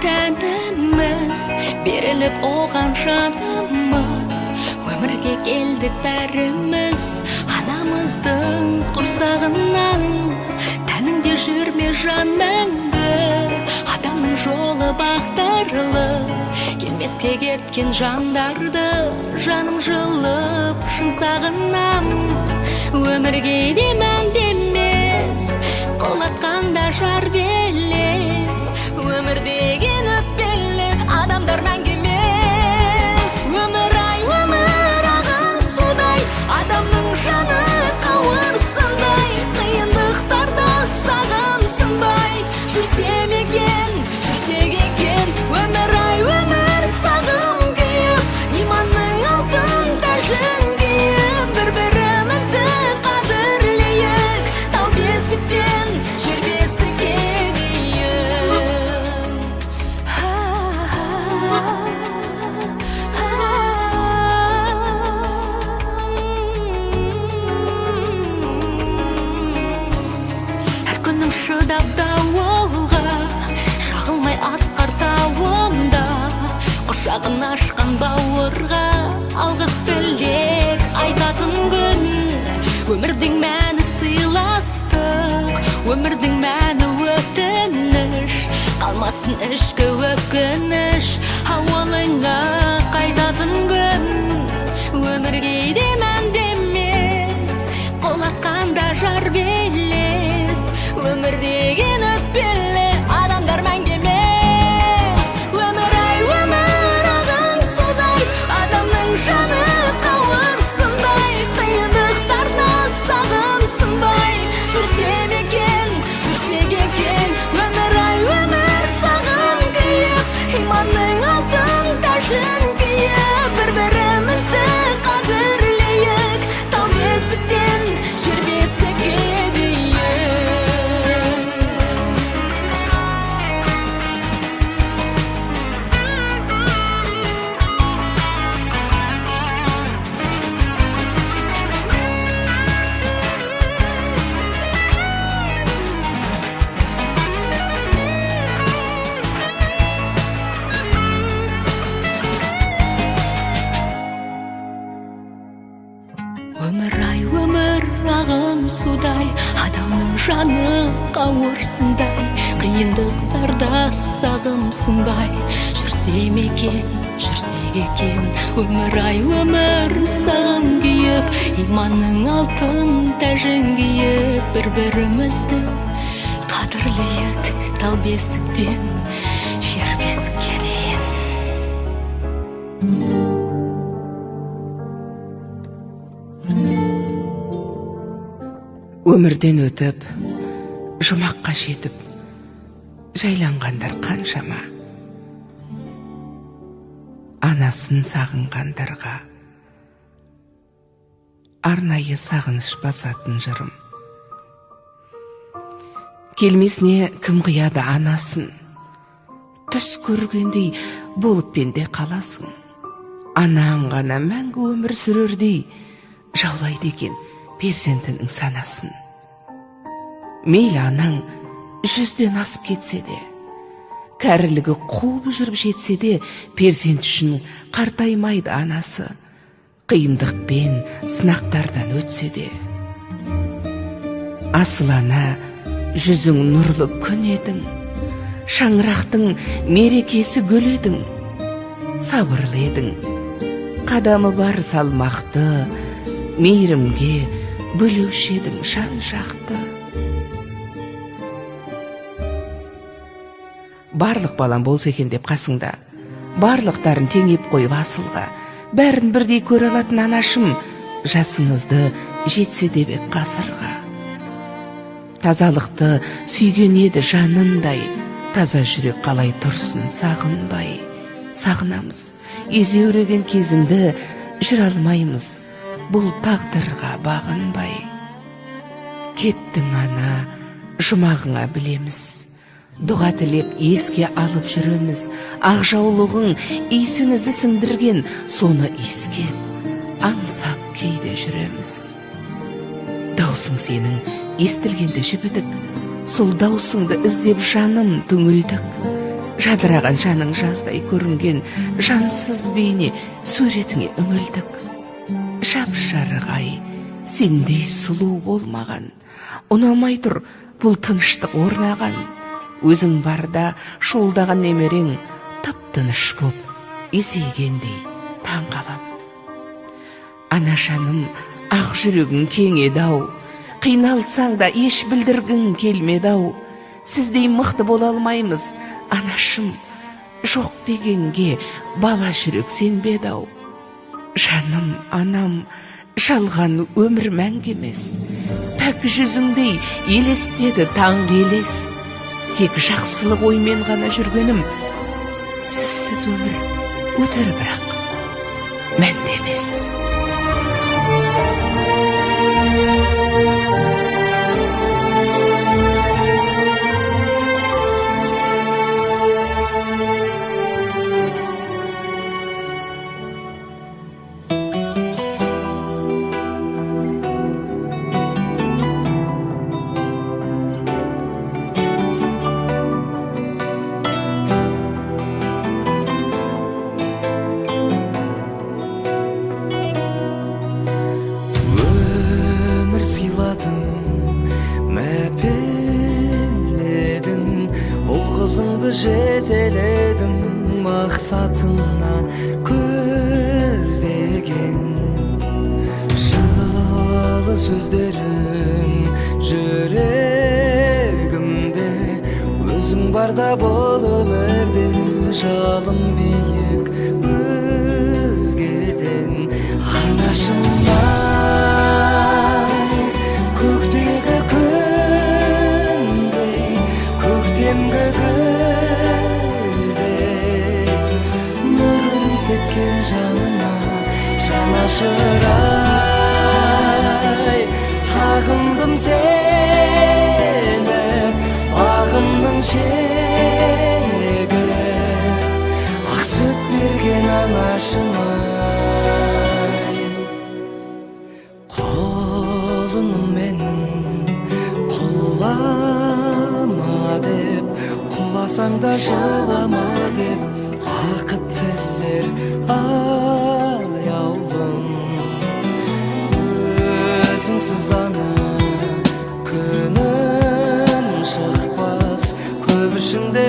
тәніміз, беріліп оған жанымыз. Өмірге келдік бәріміз, анамыздың құрсағынан. Тәніңде жүрме жан мәңгі, адамның жолы бақтарлы. Келмеске кеткен жандарды жаным жылып шын сағынам. Өмірге де мәнді емес, құлатқанда жар белес. Өмір деген өтпелі, адамдар мәңгі емес. Өмір ай, өмір ағын судай, адамның жаны қауырсындай. Қиындықтарда сағым сынбай, жүрсем екен, жүрсек екен. Өмір ай, өмір сағым күйіп, иманның алтын тәжін киіп, бір-бірімізді қадірлейік, тау бесіктен жер бесікке дейін. Әр күнім шыдап дауылға, шағылмай асқар тауымда. Құшағын ашқан бауырға алғыс тілек айтатын күн. Өмірдің мәні сыйластық, өмірдің мәні өтініш. Қалмасын ішкі өкініш, ауылыңа қайтатын күн. Өмірге де мәнді емес, құлатқанда жар белес. Өмір деген өтпелі, адамдар мәңгі емес. Өмір ай, өмір ағын судай, адамның жаны қауырсындай. Қиындықтарда сағым сынбай, жүрсем екен, жүрсек екен. Өмір ай, өмір сағым күйіп, иманның алтын тәжін киіп, бір-бірімізді қадірлейік, тау бесіктен жер бесікке дейін. Өмір ай, өмір ағын судай, адамның жаны қауырсындай. Қиындықтарда сағым сынбай, жүрсем екен, жүрсек екен. Өмір ай, өмір сағым күйіп, иманның алтын тәжін киіп, бір-бірімізді қадірлейік, тал бесіктен жер бесікке дейін. Өмірден өтіп, жұмаққа жетіп, жайланғандар қаншама. Анасын сағынғандарға арнайы сағыныш басатын жырым. Келмесіне кім қияды анасын, түс көргендей болып пенде қаласың. Анаң ғана мәңгі өмір сүрердей жаулайды екен перзентінің санасын. Мейлі анаң 100-ден асып кетсе де, кәрілігі қуып жүріп жетсе де, перзент үшін қартаймайды анасы. Қиындықпен, сынақтардан өтсе де. Асыл ана, жүзің нұрлы күн едің, шаңырақтың мерекесі гүл едің. Сабырлы едің, қадамы бар салмақты, мейірімге бөлеуші едің жан жақты. Барлық балам болса екен деп қасыңда, барлықтарын теңеп қойып асылға, бәрін бірдей көре алатын анашым, жасыңызды жетсе деп қасырға. Тазалықты сүйген еді жанындай, таза жүрек қалай тұрсын сағынбай. Сағынамыз, езеуреген кезіңді жүр алмаймыз, бұл тағдырға бағынбай. Кеттің ана, жұмағыңа білеміз, дұға тілеп еске алып жүреміз. Ақ жаулығың исіңізді сіңдірген, соны иіскеп аңсап кейде жүреміз. Даусың сенің естілгенде жібідік, сол даусыңды іздеп жаным түңілдік. Жадыраған жаның жаздай көрінген жансыз бейне суретіңе үңілдік. Жап-жарық ай, сендей сұлу болмаған. Ұнамай тұр бұл тыныштық орнаған. Өзің барда шуылдаған немерең тып-тыныш боп есейгендей таң қалам. Ана жаным, ақ жүрегің кең еді-ау, қиналсаң да еш білдіргің келмеді-ау. Сіздей мықты бола алмаймыз, анашым, жоқ дегенге бала жүрек сенбеді-ау. Жаным, анам, жалған өмір мәңгі емес. Пәк жүзіңдей елестеді таң елес. Тек жақсылық оймен ғана жүргенім. Сізсіз өмір өтер бірақ мәнді емес. Сыйладың, мәпеледің, ол қызыңды жетеледің, мақсатына көздеген. Жылы сөздерің жүрегімде, өзің барда бұл өмірде, жалым биік өзгеден. Анашымнан көктегі күндей, көктемгі гүлдей, нұрын сепкен жанына жанашырай. Сағындым сені, бағымның шегі, ақ сүт берген анашыма. Қолыным менің құлама деп, құласаң да жылама деп, бақыт тілер аяулым. Өзіңсіз ана күнім шықпас, көп ішінде